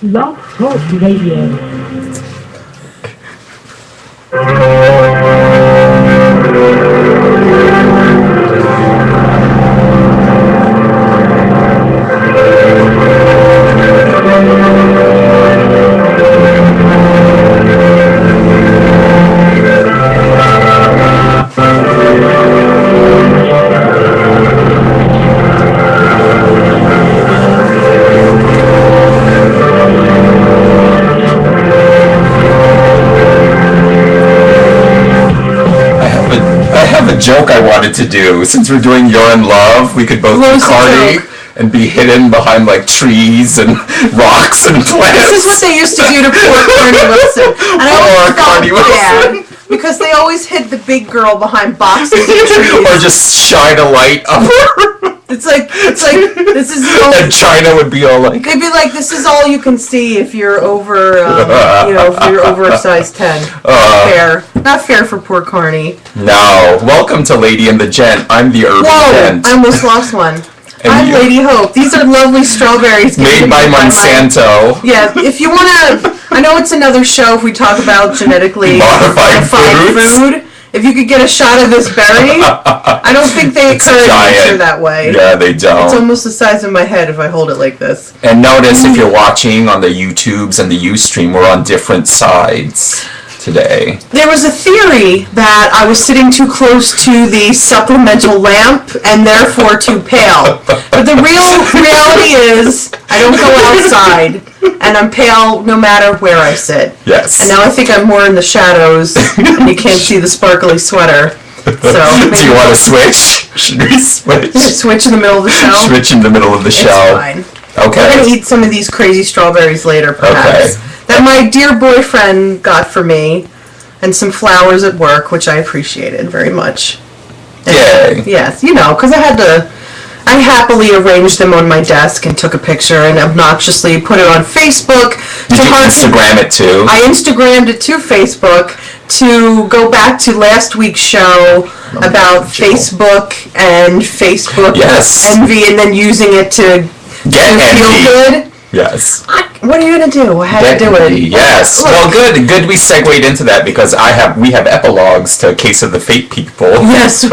Love Talk Radio. Joke I wanted to do. Since we're doing You're in Love, we could both be Cardi and be hidden behind like trees and rocks and plants. This is what they used to do to poor Cardi Wilson. And I always Cardi Wilson. Because they always hid the big girl behind boxes and trees. Or just shine a light up her. It's like this is all. And China would be all like. They'd be like, this is all you can see if you're over, if you're over a size 10. Not fair for poor Carney. No. Welcome to Lady and the Gent. I'm the UrbanGent. I almost lost one. I'm LadyHope. These are lovely strawberries. Made by Monsanto. Yeah, if you want to... I know it's another show if we talk about genetically modified food. If you could get a shot of this berry, I don't think they encourage nature that way. Yeah, they don't. It's almost the size of my head if I hold it like this. And notice if you're watching on the YouTubes and the Ustream, we're on different sides today. There was a theory that I was sitting too close to the supplemental lamp and therefore too pale. But the real reality is I don't go outside and I'm pale no matter where I sit. Yes. And now I think I'm more in the shadows and you can't see the sparkly sweater. So do you want to switch? Should we switch? Switch in the middle of the show? Switch in the middle of the show. It's Okay. fine. We're going to eat some of these crazy strawberries later, perhaps. Okay. That my dear boyfriend got for me, and some flowers at work, which I appreciated very much. Yay. Yes, because I happily arranged them on my desk and took a picture and obnoxiously put it on Facebook. Did you Instagram it too? I Instagrammed it to Facebook to go back to last week's show about Facebook and Facebook envy and then using it to feel good. Yes. What are you going to do? I had to do it. Yes. Well, good. Good we segued into that because we have epilogues to Case of the Fake People. Yes. So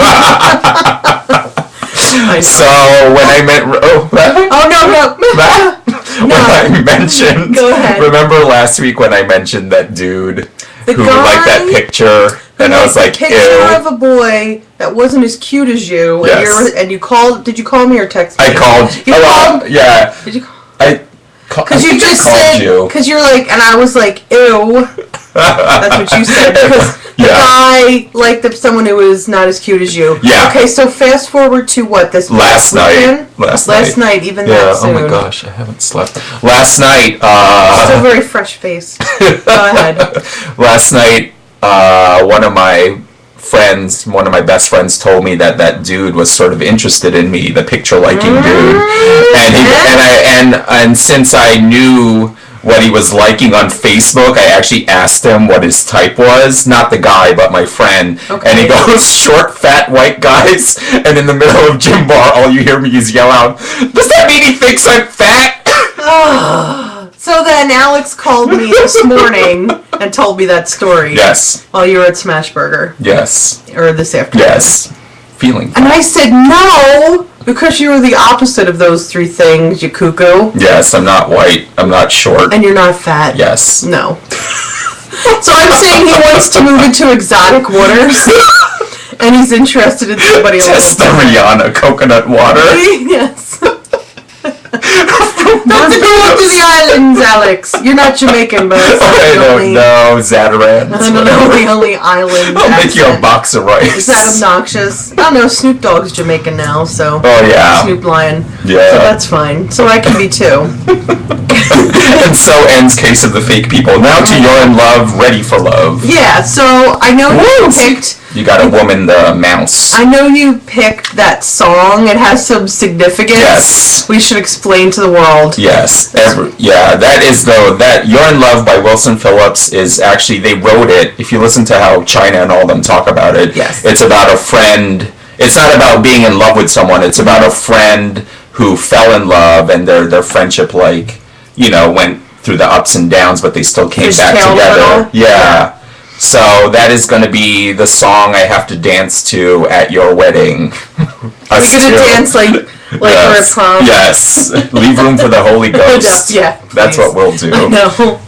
when I meant... When I mentioned... Go ahead. Remember last week when I mentioned that dude who liked that picture? And I was like, ew. Picture of a boy that wasn't as cute as you. Yes. And you called... Did you call me or text me? I called. You called? Yeah. Did you call? Because you just said, because you're like, and I was like, ew. That's what you said. Because the guy liked someone who was not as cute as you. Yeah. Okay, so fast forward to what? This last night. Last night, even that soon. Oh my gosh, I haven't slept. Last night. Still very fresh face. Go ahead. Last night, one of my best friends told me that dude was sort of interested in me, the picture liking dude, and since I knew what he was liking on Facebook, I actually asked him what his type was, not the guy but my friend, and he goes, short fat white guys, and in the middle of gym bar all you hear me is yell out, does that mean he thinks I'm fat? So then Alex called me this morning and told me that story. Yes. While you were at Smashburger. Yes. Or this afternoon. Yes. Feeling fat. And I said no, because you were the opposite of those three things, you cuckoo. Yes, I'm not white. I'm not short. And you're not fat. Yes. No. So I'm saying he wants to move into exotic waters. And he's interested in somebody else. Just the Rihanna coconut water. Yes. Let's go to the islands, Alex. You're not Jamaican, but no, Zatarans. I don't know the only island. I'll make you a box of rice. Is that obnoxious? I don't know. Snoop Dogg's Jamaican now, so. Oh yeah. Snoop Lion. Yeah. So that's fine. So I can be too. And so ends Case of the Fake People. Now to You're in Love, Ready for Love. Yeah. So I know you picked. You got a woman, the mouse. I know you picked that song. It has some significance. Yes. We should explain to the world. Yes. That is that You're in Love by Wilson Phillips is actually, they wrote it, if you listen to how China and all them talk about it, yes. It's about a friend. It's not about being in love with someone. It's about a friend who fell in love and their friendship, like, you know, went through the ups and downs, but they still came back together. Yeah. So that is going to be the song I have to dance to at your wedding. Are you going to dance like yes. we're at prom? Yes. Leave room for the Holy Ghost. Yeah. That's what we'll do. No.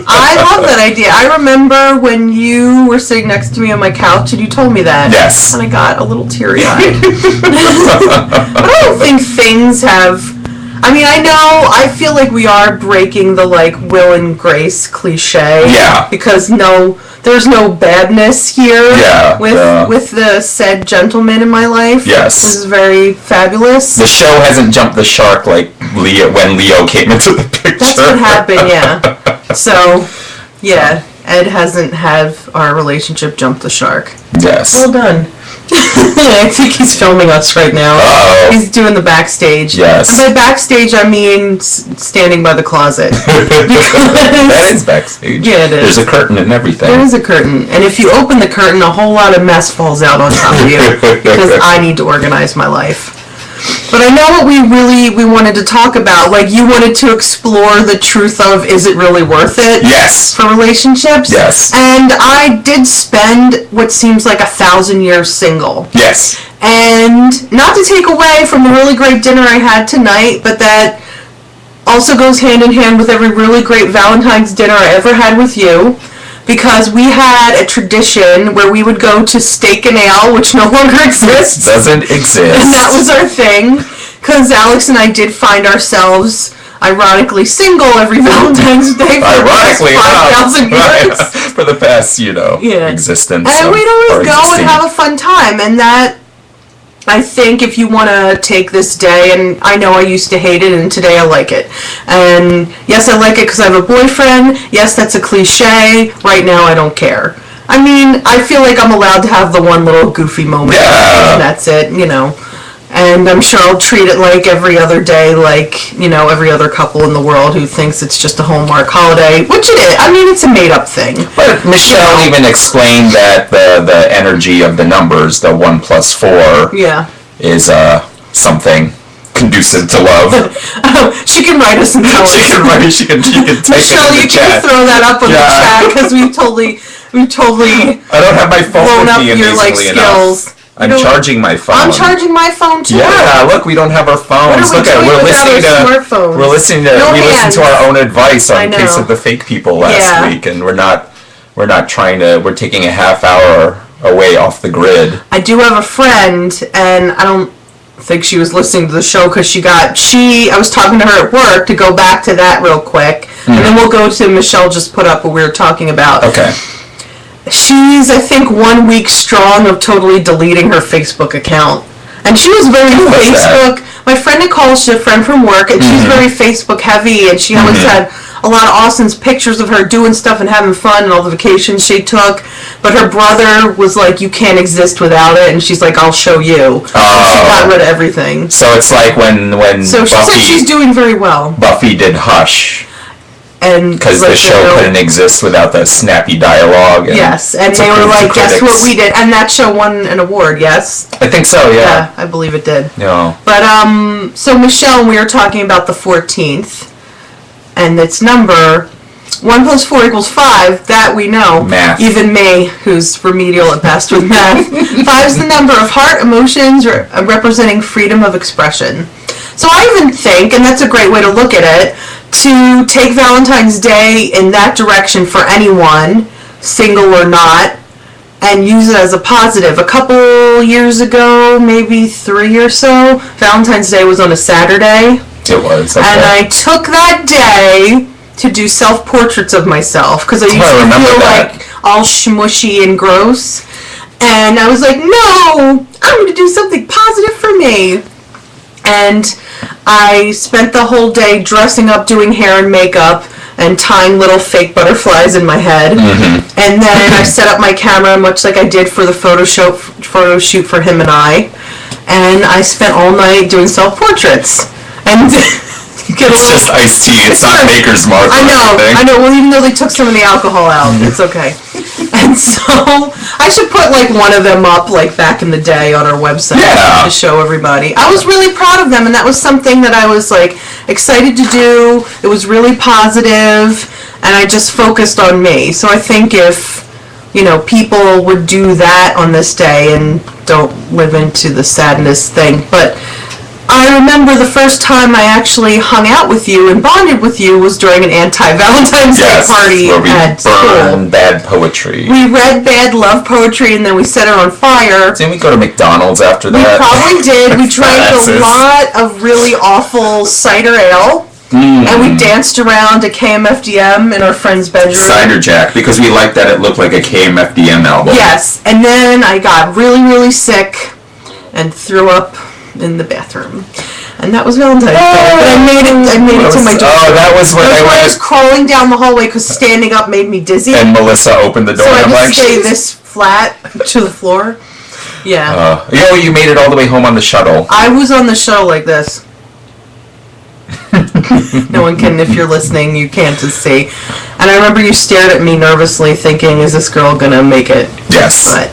I love that idea. I remember when you were sitting next to me on my couch and you told me that. Yes. And I got a little teary-eyed. But I don't think things have... I mean, I feel like we are breaking the, like, Will and Grace cliche. Yeah. Because there's no badness here. Yeah. With the said gentleman in my life. Yes. This is very fabulous. The show hasn't jumped the shark like when Leo came into the picture. That's what happened, yeah. So, yeah, Ed hasn't had our relationship jump the shark. Yes. Well done. I think he's filming us right now. Uh-oh. He's doing the backstage. Yes. And by backstage, I mean standing by the closet. That is backstage. Yeah, it is. There's a curtain and everything. There is a curtain. And if you open the curtain, a whole lot of mess falls out on top of you. Because I need to organize my life. But I know what we wanted to talk about. Like, you wanted to explore the truth of, is it really worth it? Yes. For relationships? Yes. And I did spend what seems like 1,000 years single. Yes. And not to take away from the really great dinner I had tonight, but that also goes hand in hand with every really great Valentine's dinner I ever had with you. Because we had a tradition where we would go to Steak and Ale, which no longer exists. Doesn't exist. And that was our thing. Because Alex and I did find ourselves, ironically, single every Valentine's Day for the past 5,000 years. For the past, existence. And we'd always go and have a fun time. And that, I think, if you want to take this day, and I know I used to hate it, and today I like it. And yes, I like it because I have a boyfriend. Yes, that's a cliche. Right now, I don't care. I mean, I feel like I'm allowed to have the one little goofy moment. Yeah. And that's it, And I'm sure I'll treat it like every other day, like, every other couple in the world who thinks it's just a Hallmark holiday, which it is. I mean, it's a made-up thing. But Michelle even explained that the energy of the numbers, the 1 plus 4, is something conducive to love. She can write us and tell us. She can type Michelle, it in the you chat. can throw that up on the chat because we've totally. I don't have my phone blown with up me your amazingly skills. enough. I'm charging my phone. I'm charging my phone too. Yeah, look, we don't have our phones. What are we doing without our smartphones? We listen to our own advice on Case of the Fake People last week, and we're we're taking a half hour away off the grid. I do have a friend, and I don't think she was listening to the show because I was talking to her at work, to go back to that real quick, and then we'll go to Michelle just put up what we were talking about. Okay. She's, I think, 1 week strong of totally deleting her Facebook account. And she was very Facebook. My friend Nicole, she's a friend from work, and she's very Facebook heavy, and she always had a lot of Austin's pictures of her doing stuff and having fun and all the vacations she took. But her brother was like, you can't exist without it, and she's like, I'll show you. So she got rid of everything. So it's like when So she said she's doing very well. Buffy did Hush. Because like the show couldn't exist without the snappy dialogue. Yes, and they were like, guess what we did? And that show won an award, yes? I think so, yeah. Yeah, I believe it did. Yeah. But, so Michelle, we were talking about the 14th, and its number, 1 plus 4 equals 5, that we know. Math. Even me, who's remedial at best with math. 5 is the number of heart emotions representing freedom of expression. So I even think, and that's a great way to look at it, to take Valentine's Day in that direction for anyone, single or not, and use it as a positive. A couple years ago, maybe 3 or so, Valentine's Day was on a Saturday. It was. Okay. And I took that day to do self-portraits of myself, because I used to feel like all smushy and gross. And I was like, no, I'm going to do something positive for me. And I spent the whole day dressing up, doing hair and makeup, and tying little fake butterflies in my head. And then I set up my camera, much like I did for the photo shoot for him and I. And I spent all night doing self-portraits. And Get a It's little- just iced tea. It's not Maker's Mark. I know, or anything. I know. Well, even though they took some of the alcohol out, it's okay. And so I should put like one of them up like back in the day on our website Yeah. to show everybody. I was really proud of them, and that was something that I was like excited to do. It was really positive, and I just focused on me. So I think if people would do that on this day and don't live into the sadness thing, but. I remember the first time I actually hung out with you and bonded with you was during an anti-Valentine's Day party where we at burn school. bad poetry. We read bad love poetry and then we set it on fire. Didn't we go to McDonald's after We that? probably did. We drank Badasses. a lot of really awful cider ale. And we danced around a KMFDM in our friend's bedroom. Cider Jack, because we liked that it looked like a KMFDM album. Yes, and then I got really, really sick and threw up in the bathroom, and that was Valentine's Day. But I made it to my door. Oh, that was when I was crawling down the hallway because standing up made me dizzy. And Melissa opened the door. So I and I'm like, just stayed this flat to the floor. Yeah. you made it all the way home on the shuttle. I was on the show like this. No one can, if you're listening, you can't just see. And I remember you stared at me nervously thinking, is this girl gonna make it? Yes. But,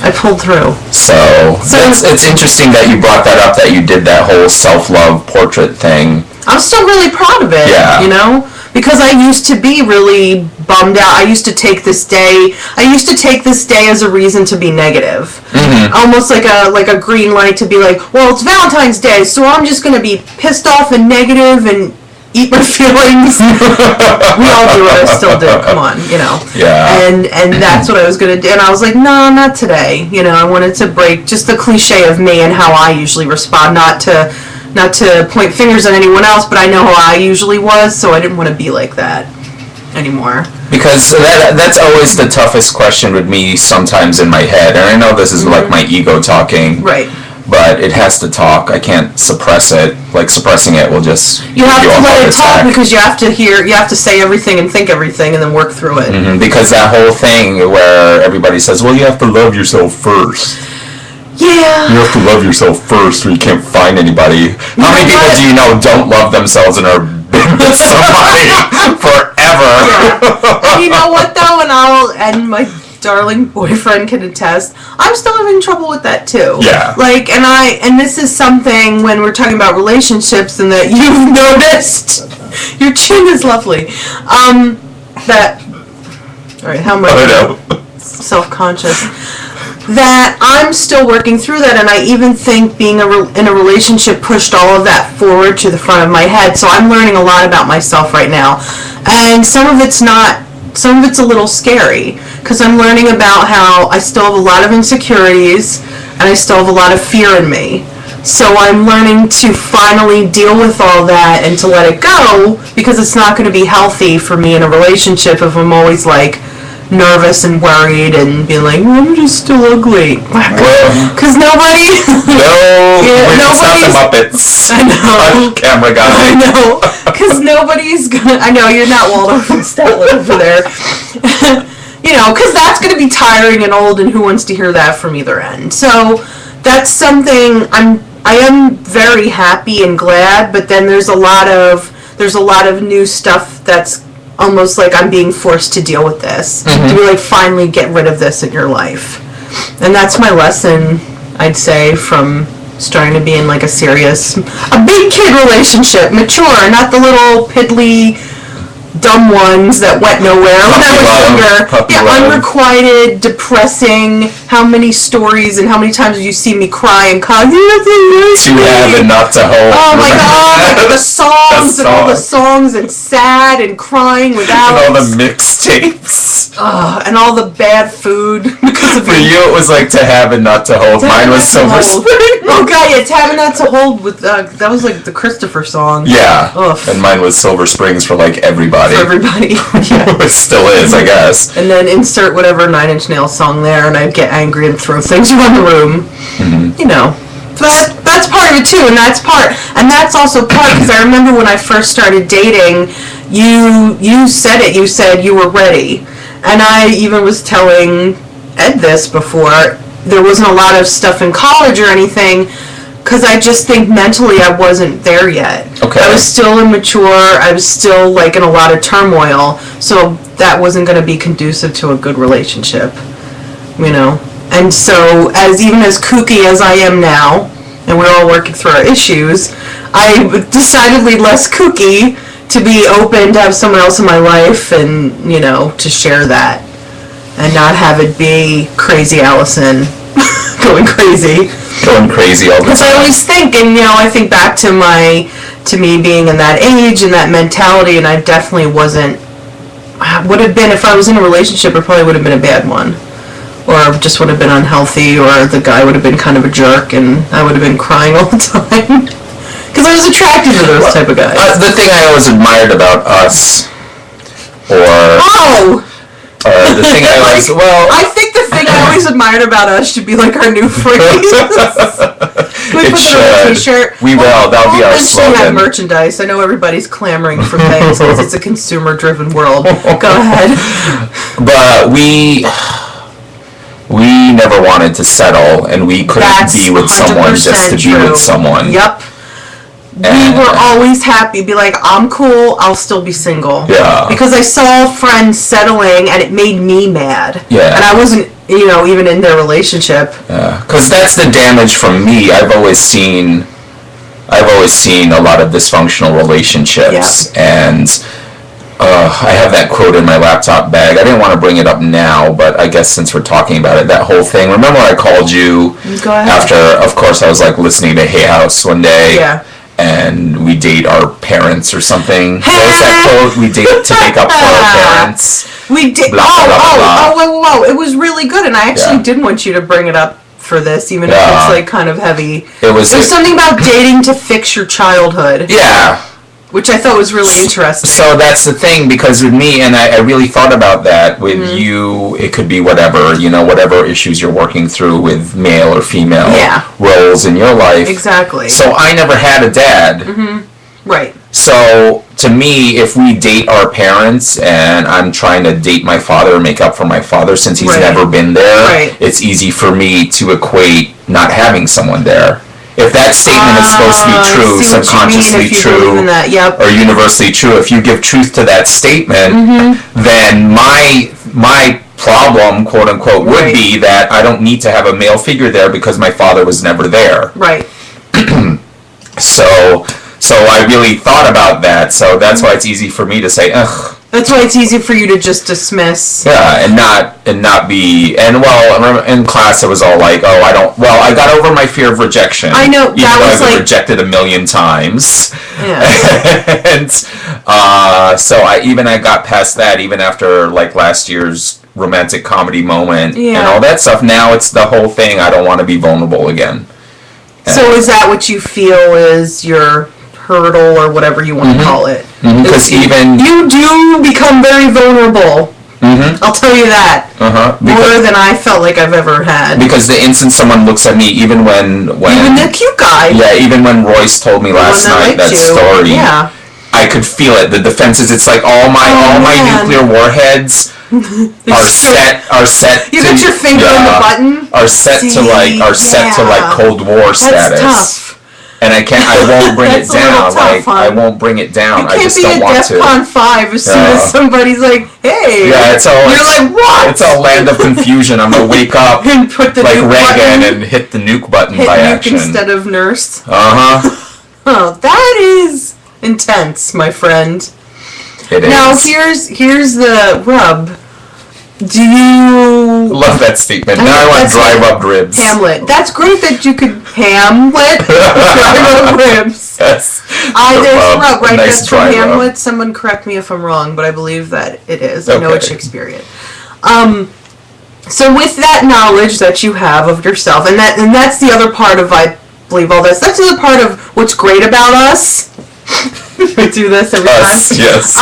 I pulled through. So it's interesting that you brought that up, that you did that whole self-love portrait thing. I'm still really proud of it, Yeah. Because I used to be really bummed out. I used to take this day as a reason to be negative. Mm-hmm. Almost like a green light to be like, well, it's Valentine's Day, so I'm just going to be pissed off and negative and eat my feelings. We all do it. I still do. Come on, Yeah. And that's what I was going to do. And I was like, no, not today. I wanted to break just the cliche of me and how I usually respond, not to point fingers at anyone else, but I know how I usually was, so I didn't want to be like that anymore. Because that's always the toughest question with me sometimes in my head. And I know this is like my ego talking. Right. But it has to talk. I can't suppress it. Like, suppressing it will just You have give to you a let heart it talk attack. because you have to say everything and think everything and then work through it. Mm-hmm. Because that whole thing where everybody says, well, you have to love yourself first. Yeah. You have to love yourself first or you can't find anybody. How many people do you know don't love themselves and are with somebody forever? Yeah. And you know what though, and my darling boyfriend can attest, I'm still having trouble with that too. Yeah. Like, and this is something when we're talking about relationships and that you've noticed, your chin is lovely. Alright, how much? I know. Self-conscious. That I'm still working through that, and I even think being in a relationship pushed all of that forward to the front of my head. So I'm learning a lot about myself right now, and some of it's a little scary because I'm learning about how I still have a lot of insecurities and I still have a lot of fear in me. So I'm learning to finally deal with all that and to let it go, because it's not going to be healthy for me in a relationship if I'm always like nervous and worried and being like, I'm just still ugly. Because nobody... No, it's not the Muppets. I know. Camera guy. I know. Because nobody's gonna... I know, you're not Waldorf and Statler over there. Because that's going to be tiring and old, and who wants to hear that from either end? So that's something I am very happy and glad, but then there's a lot of new stuff that's almost like I'm being forced to deal with this. To be like, finally get rid of this in your life. And that's my lesson, I'd say, from starting to be in like a big kid relationship, mature, not the little piddly dumb ones that went nowhere when I was younger. Unrequited, depressing. How many stories and how many times did you see me cry and cry? To have and not to hold. Oh my god, like the songs and all the songs and sad and crying without. And all the mixtapes. And all the bad food because of For you, it was like to have and not to hold. Mine was Silver Spring. Oh god, yeah, to have and not to hold with that was like the Christopher song. Yeah. Ugh. And mine was Silver Springs for like everybody. For everybody. Yeah. It still is, I guess. And then insert whatever Nine Inch Nails song there, and I'd get angry and throw things around the room. So that's part of it too, and that's also part, because I remember when I first started dating, you said it. You said you were ready, and I even was telling Ed this before. There wasn't a lot of stuff in college or anything, because I just think mentally I wasn't there yet. Okay. I was still immature. I was still like in a lot of turmoil. So that wasn't going to be conducive to a good relationship, you know. And so, even as kooky as I am now, and we're all working through our issues, I'm decidedly less kooky to be open to have someone else in my life and, you know, to share that and not have it be crazy Allison going crazy. Going crazy all the time. Because I always think, and, you know, I think back to me being in that age and that mentality, and I definitely wasn't, would have been, if I was in a relationship, it probably would have been a bad one. Or just would have been unhealthy, or the guy would have been kind of a jerk, and I would have been crying all the time. Because I was attracted to those type of guys. The thing I always admired about us, the thing I always, I think the thing I always admired about us should be like our new phrase. We it put that on a should. t-shirt. We will. That'll be our slogan. Have slogan. merchandise. I know everybody's clamoring for things because it's a consumer-driven world. Go ahead. But we never wanted to settle, and we couldn't be with someone just to be with someone. Yep. We were always happy. Be like, I'm cool. I'll still be single. Yeah. Because I saw friends settling, and it made me mad. Yeah. And I wasn't, you know, even in their relationship. Yeah. Because that's the damage from me. I've always seen a lot of dysfunctional relationships, and I have that quote in my laptop bag. I didn't want to bring it up now, but I guess since we're talking about it, that whole thing. Remember I called you after, of course, I was like listening to Hay House one day. Yeah. And we date our parents or something. What was that quote? We date to make up for our parents. We did. Blah, blah, blah, blah. Whoa. It was really good, and I actually did want you to bring it up for this, even if it's like kind of heavy. There's something about dating to fix your childhood. Yeah. Which I thought was really interesting. So that's the thing, because with me, and I really thought about that, with you, it could be whatever, you know, whatever issues you're working through with male or female roles in your life. Exactly. So I never had a dad. Mm-hmm. Right. So to me, if we date our parents, and I'm trying to date my father, make up for my father since he's never been there, it's easy for me to equate not having someone there. If that statement is supposed to be true, subconsciously true, or universally true, if you give truth to that statement, then my problem, quote unquote, would be that I don't need to have a male figure there because my father was never there. Right. So I really thought about that. So that's why it's easy for me to say, ugh. That's why it's easy for you to just dismiss. Yeah, and not be, and well, I remember in class it was all like, oh, I got over my fear of rejection. I know, even though I've been rejected 1,000,000 times. Yeah. And so I got past that even after like last year's romantic comedy moment and all that stuff. Now it's the whole thing, I don't want to be vulnerable again. So is that what you feel is your hurdle or whatever you want to call it? Because even you do become very vulnerable. I'll tell you that. More than I felt like I've ever had. Because the instant someone looks at me, even when even the cute guy. Yeah, even when Royce told me last night that story, I could feel it. The defenses. It's like all my nuclear warheads are set. You got your finger on the button. Are set to like Cold War status. Tough. And I won't bring it down. I won't bring it down. I just don't want to. You can't be at DEFCON 5 as soon as somebody's like, hey. Yeah, you're like, what? It's all land of confusion. I'm going to wake up and put the like nuke Reagan button. and hit the nuke button Hit by nuke action. instead of nurse. Oh, that is intense, my friend. It is. Now, here's the rub. Do you... Love that statement. Now I want dry rubbed ribs. Hamlet. That's great that you could Hamlet dry rubbed ribs. Yes. There's rub, right? Nice That's from Hamlet. Rub. Someone correct me if I'm wrong, but I believe that it is. Okay. I know it's Shakespearean. So with that knowledge that you have of yourself, and that's the other part of, I believe, all this. That's the other part of what's great about us. We do this every time. Yes.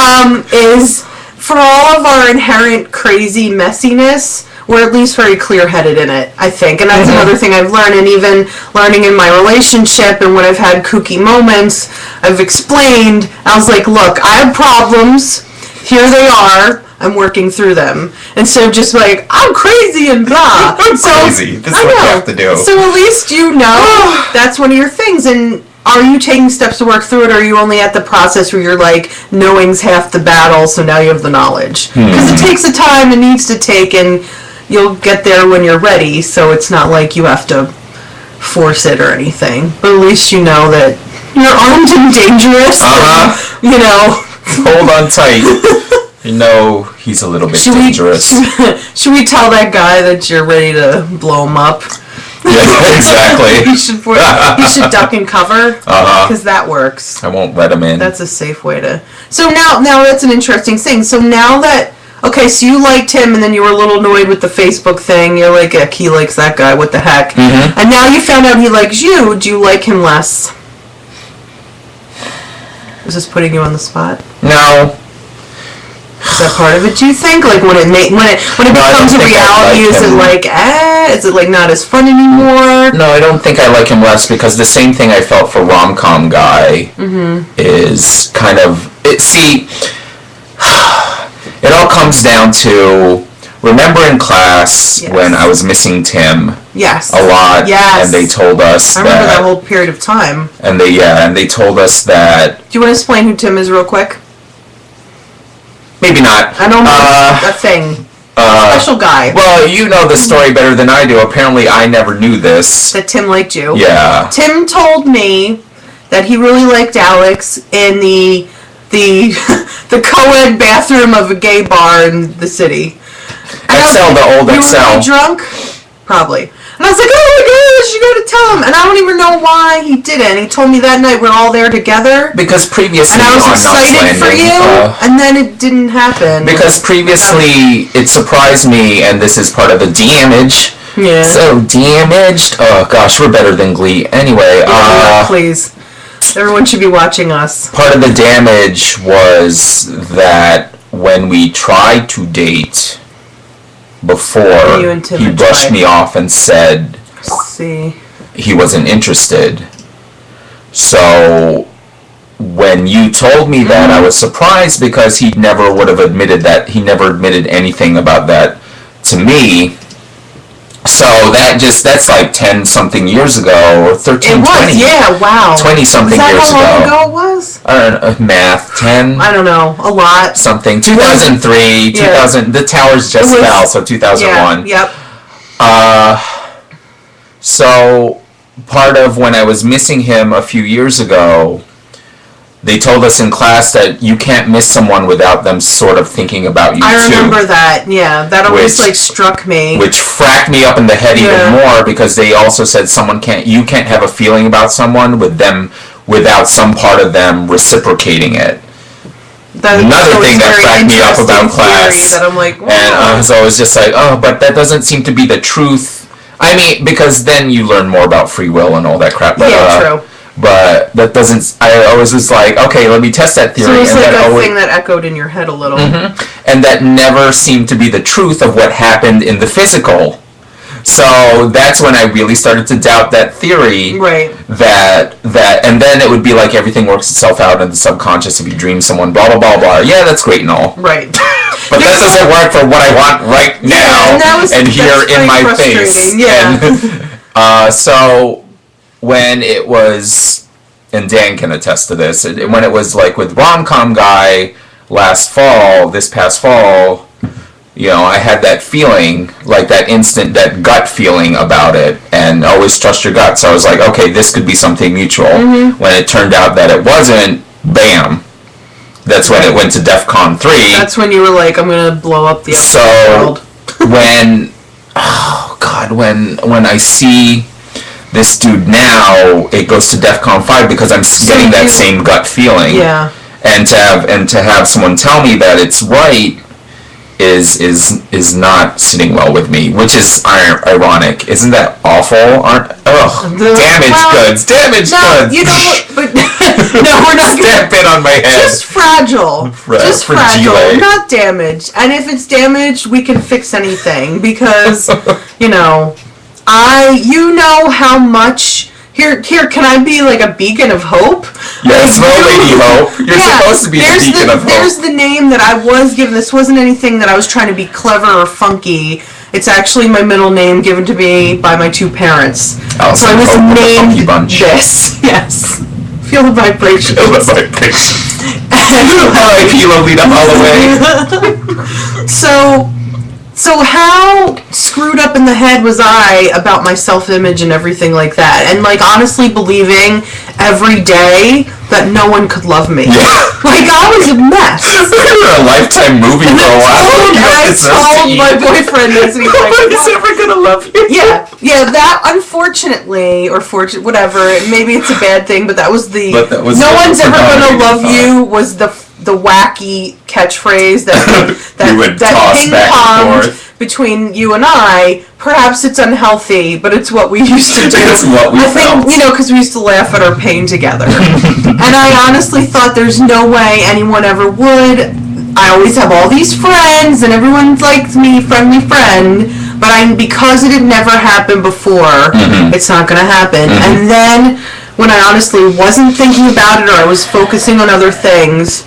Is for all of our inherent crazy messiness, we're at least very clear-headed in it, I think. And that's another thing I've learned, and even learning in my relationship and when I've had kooky moments, I've explained, I was like, look, I have problems, here they are, I'm working through them instead of just like, I'm crazy and blah. I'm crazy. This is what you have to do. So at least you know that's one of your things. And are you taking steps to work through it, or are you only at the process where you're like, knowing's half the battle, so now you have the knowledge? Because it takes the time it needs to take, and you'll get there when you're ready, so it's not like you have to force it or anything. But at least you know that you're armed and dangerous. And, you know. Hold on tight. You know he's a little bit dangerous. Should we tell that guy that you're ready to blow him up? Yeah, exactly. You should duck and cover, because that works. I won't let him in. That's a safe way to. So now that's an interesting thing. So now that, okay, so you liked him, and then you were a little annoyed with the Facebook thing. You're like, yeah, he likes that guy. What the heck? Mm-hmm. And now you found out he likes you. Do you like him less? Is this putting you on the spot? No. Is that part of it? Do you think, like, when it becomes a reality, is it like not as fun anymore? No, I don't think I like him less, because the same thing I felt for rom-com guy is kind of it. See, it all comes down to, remember in class when I was missing Tim? Yes. A lot. Yes. And they told us I remember that whole period of time. And they told us that. Do you want to explain who Tim is real quick? Maybe not. I don't know a thing. Special guy. Well, you know the story better than I do. Apparently, I never knew this. That Tim liked you. Yeah. Tim told me that he really liked Alex in the co-ed bathroom of a gay bar in the city. Excel, the old Excel. You were really drunk? Probably. And I was like, oh my gosh, you gotta tell him. And I don't even know why he didn't. He told me that night we're all there together. Because previously, and I was excited for you, and then it didn't happen. Because previously, it surprised me, and this is part of the damage. Yeah. So damaged. Oh gosh, we're better than Glee. Anyway, please. Everyone should be watching us. Part of the damage was that when we tried to date before, he brushed me off and said he wasn't interested. So when you told me that, I was surprised, because he never would have admitted that. He never admitted anything about that to me. So that's like 10-something years ago, or 13, 20. Yeah, wow. 20-something years ago. How long ago it was? I don't know, math, 10? I don't know, a lot. Something. 2003, 2000, the towers just fell, so 2001. Yeah, yep. So, part of when I was missing him a few years ago, they told us in class that you can't miss someone without them sort of thinking about you too. I remember that, yeah. That always struck me. Which fracked me up in the head even more, because they also said you can't have a feeling about someone without some part of them reciprocating it. Another thing that fracked me up about class. That I'm like, and I was always just like, oh, but that doesn't seem to be the truth. I mean, because then you learn more about free will and all that crap. But, true. But that doesn't. I always was like, okay, let me test that theory. So it's and like that a thing that echoed in your head a little. Mm-hmm. And that never seemed to be the truth of what happened in the physical. So that's when I really started to doubt that theory. Right. That and then it would be like everything works itself out in the subconscious if you dream someone, blah blah blah blah. Yeah, that's great and all. Right. But that doesn't work for what I want right now and here in my face. Yeah. And, so when it was, and Dan can attest to this, when it was like with rom-com guy this past fall, you know, I had that feeling, like that instant, that gut feeling about it, and always trust your gut. So I was like, okay, this could be something mutual. Mm-hmm. When it turned out that it wasn't, bam. That's when it went to DEFCON 3. That's when you were like, I'm going to blow up the world. when I see this dude now, it goes to DEFCON 5 because I'm getting that same gut feeling. Yeah. And to have someone tell me that it's right is not sitting well with me, which is ironic. Isn't that awful? Damaged goods. You know, but no, we're not. Stamp it on my head. Just fragile. Just fragile. Gile. Not damaged. And if it's damaged, we can fix anything because, you know, you know how much. Here, can I be like a beacon of hope? Yes, well, LadyHope. You're supposed to be the beacon of hope. There's the name that I was given. This wasn't anything that I was trying to be clever or funky. It's actually my middle name given to me by my two parents. Oh, so I was named this. Yes. Feel the vibration. Feel the vibration. R.I.P. Lolita Holloway. So how screwed up in the head was I about my self-image and everything like that? And like honestly believing every day that no one could love me. Yeah. Like I was a mess. You were a Lifetime movie for a while. I told my boyfriend this and he's like, nobody's ever gonna love you. Yeah, that unfortunately, or whatever, maybe it's a bad thing, but that was no one's ever gonna love you was the wacky catchphrase that ping-ponged between you and I. Perhaps it's unhealthy, but it's what we used to do. It's what we felt. Because we used to laugh at our pain together. And I honestly thought there's no way anyone ever would. I always have all these friends, and everyone likes me, friendly friend, but because it had never happened before, it's not going to happen. And then, when I honestly wasn't thinking about it, or I was focusing on other things,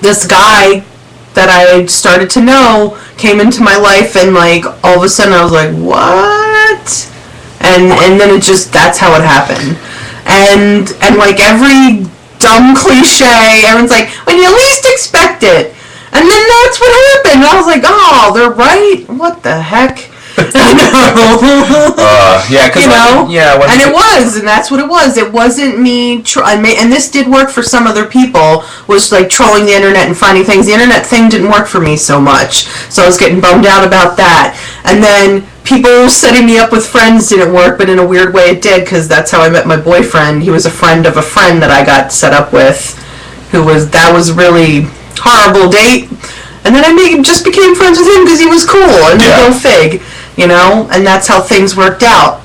this guy that I started to know came into my life, and like all of a sudden I was like, what? And then that's how it happened. And like every dumb cliche, everyone's like, when you least expect it. And then that's what happened. And I was like, oh, they're right? What the heck? And it was, and that's what it was. It wasn't me, and this did work for some other people, was like trolling the internet and finding things. The internet thing didn't work for me so much, so I was getting bummed out about that. And then people setting me up with friends didn't work, but in a weird way it did, because that's how I met my boyfriend. He was a friend of a friend that I got set up with, that was really horrible date. And then I just became friends with him because he was cool, and go fig. And that's how things worked out.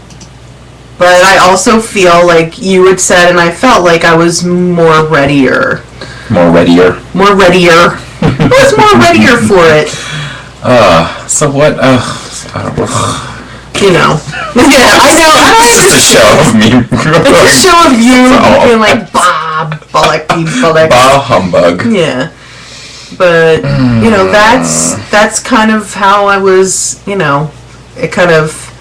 But I also feel like you had said, and I felt like I was more readier. More readier? More readier. I was more readier for it. So what, I don't know. Yeah, I know. It's just a show of me. It's a show of you being like, bah, bollocky. Bah humbug. Yeah. But, that's kind of how I was, it kind of,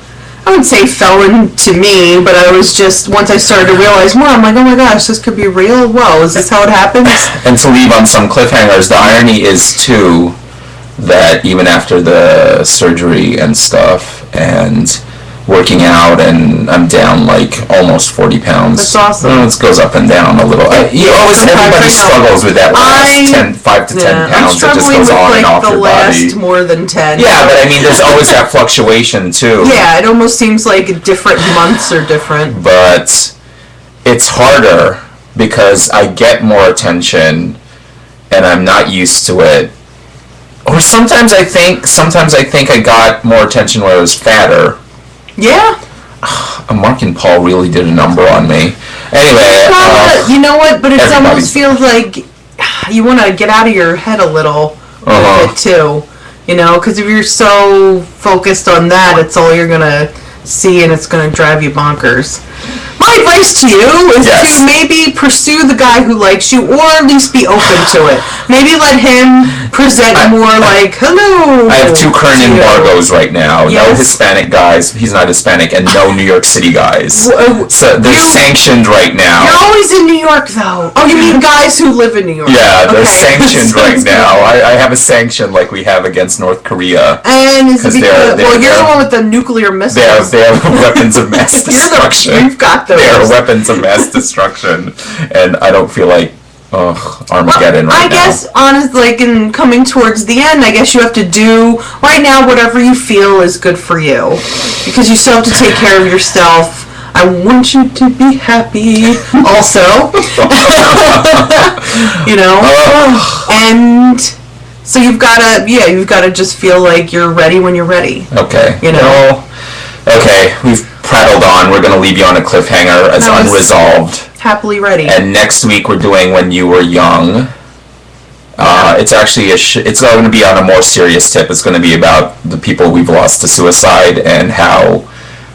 I wouldn't say fell into me, but I was just, once I started to realize more, I'm like, oh my gosh, this could be real? Whoa, is this how it happens? And to leave on some cliffhangers, the irony is, too, that even after the surgery and stuff, and working out, and I'm down like almost 40 pounds. That's awesome. It goes up and down a little. Everybody struggles with that last 5 to 10 pounds. It just goes on and off your body. I'm struggling with the last more than 10. Yeah, but I mean, there's always that fluctuation too. Yeah, it almost seems like different months are different. But it's harder because I get more attention, and I'm not used to it. Or sometimes I think I got more attention when I was fatter. Yeah. Mark and Paul really did a number on me. Anyway, you know what? But it almost feels like you want to get out of your head a little bit too. Because if you're so focused on that, it's all you're gonna see, and it's gonna drive you bonkers. My advice to you is to maybe pursue the guy who likes you, or at least be open to it. Maybe let him present more like, hello. I have 2 current embargoes right now. Yes. No Hispanic guys. He's not Hispanic, and no New York City guys. So they're sanctioned right now. You're always in New York, though. Oh, you mean guys who live in New York? Yeah, they're sanctioned right now. I have a sanction like we have against North Korea. And is it because you're the one with the nuclear missiles. They have weapons of mass destruction. You've got those. They are weapons of mass destruction, and I don't feel like Armageddon right now. I guess, honestly, like in coming towards the end, I guess you have to do right now whatever you feel is good for you, because you still have to take care of yourself. I want you to be happy, also. And so you've got to just feel like you're ready when you're ready. Okay. Okay, we've prattled on. We're going to leave you on a cliffhanger as unresolved. Happily ready. And next week we're doing When You Were Young. It's actually it's going to be on a more serious tip. It's going to be about the people we've lost to suicide and how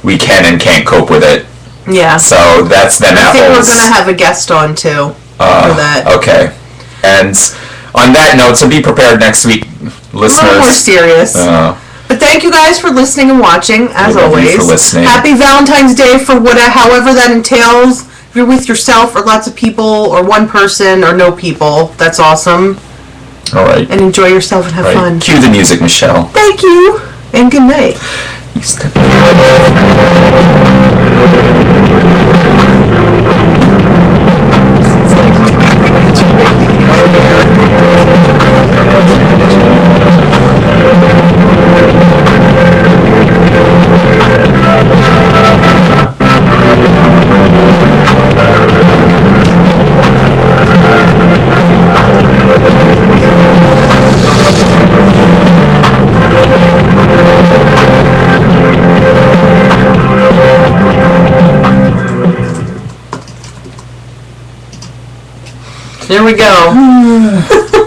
we can and can't cope with it Yeah. So that's then I think we're Apple's. gonna have a guest on too for that. Okay. And on that note, so be prepared next week, listeners. A little more serious. But thank you guys for listening and watching, as We love you always. for listening. Happy Valentine's Day for however that entails. If you're with yourself or lots of people or one person or no people, that's awesome. All right. And enjoy yourself and have fun. Cue the music, Michelle. Thank you, and good night. You step- There we go.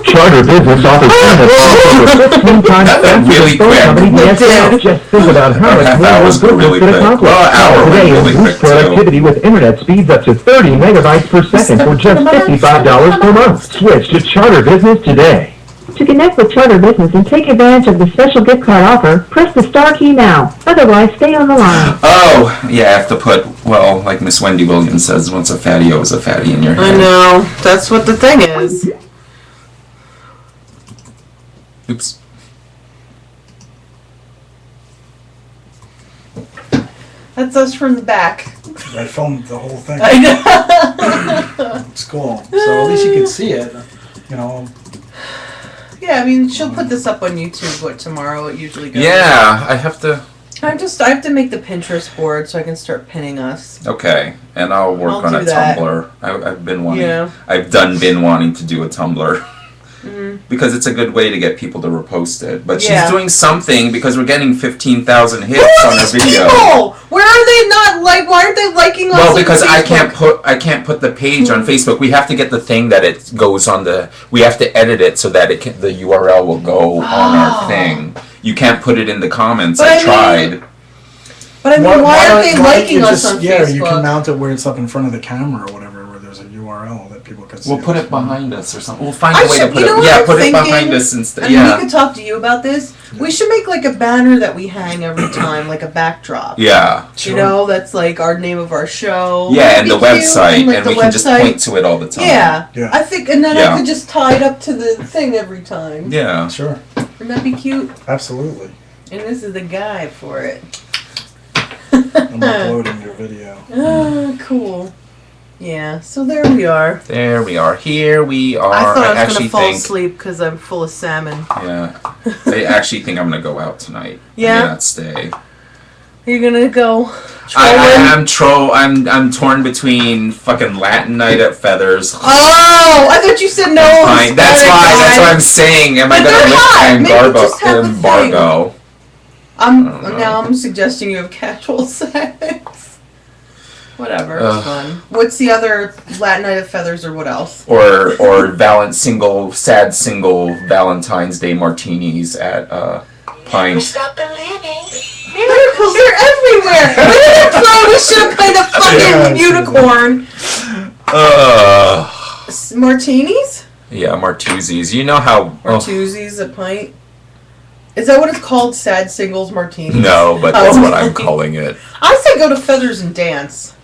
Charter Business offers That went really quick. Just think about how much Half hours go really quick. Well, an hour went really quick, too. productivity with internet speeds up to 30 megabytes per second for just $55 per month. Switch to Charter Business today. To connect with Charter Business and take advantage of the special gift card offer, press the star key now. Otherwise, stay on the line. Oh, yeah, I have to put, well, like Miss Wendy Williams says, once a fatty, always a fatty in your head. I know. That's what the thing is. Oops. That's us from the back. I filmed the whole thing. I know. It's cool. So at least you can see it. You know. Yeah, I mean, she'll put this up on YouTube, tomorrow it usually goes. Yeah, I have to, I have to make the Pinterest board so I can start pinning us. okay, and I'll work I'll on do a that. Tumblr. I've been wanting, Yeah. I've been wanting to do a Tumblr. Because it's a good way to get people to repost it. But she's Yeah. doing something because we're getting 15,000 hits on our video. People? Where are they not why aren't they liking us Well, on because I Facebook? can't put the page on Facebook. We have to get the thing that it goes on we have to edit it so that the URL will go on our thing. You can't put it in the comments. But I I mean, tried. But I mean, why aren't they liking us on Yeah, Facebook? you can mount it where it's up in front of the camera or whatever, where there's a URL that people can see. We'll put it behind us or something. We'll find I a way should- to put you know it. what Yeah, I'm put it thinking? behind us instead. And Yeah. we could talk to you about this. We should make like a banner that we hang every time, like a backdrop. Yeah. You know, that's like our name of our show. Yeah, and the That'd be cute, website, like, and the we can just website. point to it all the time. Yeah. Yeah. I think, and then Yeah. I could just tie it up to the thing every time. Yeah. Sure. Wouldn't that be cute? Absolutely. And this is the guy for it. I'm uploading your video. Ah, cool. Yeah, so there we are. There we are. Here we are. I thought I was going actually to fall think. asleep because I'm full of salmon. Yeah. I actually think I'm gonna go out tonight. Yeah? I may not stay. You're going to go I'm trolling? I'm torn between fucking Latin Night at Feathers. Oh, I thought you said no. Fine. That's why. That's what I'm saying. Am I But gonna they're hot. lift Maybe my just have the embargo? Now I'm suggesting you have casual sex. Whatever, it's Ugh. fun. What's the other Latin Night of Feathers or what else? Or sad single Valentine's Day martinis at Pine. Miracles are everywhere! Look at that clown, he should have played a fucking unicorn. Martinis? Yeah, Martuzis. You know how? Or twosies, a pint? Is that what it's called? Sad singles martinis? No, but that's Oh. what I'm calling it. I say go to Feathers and dance.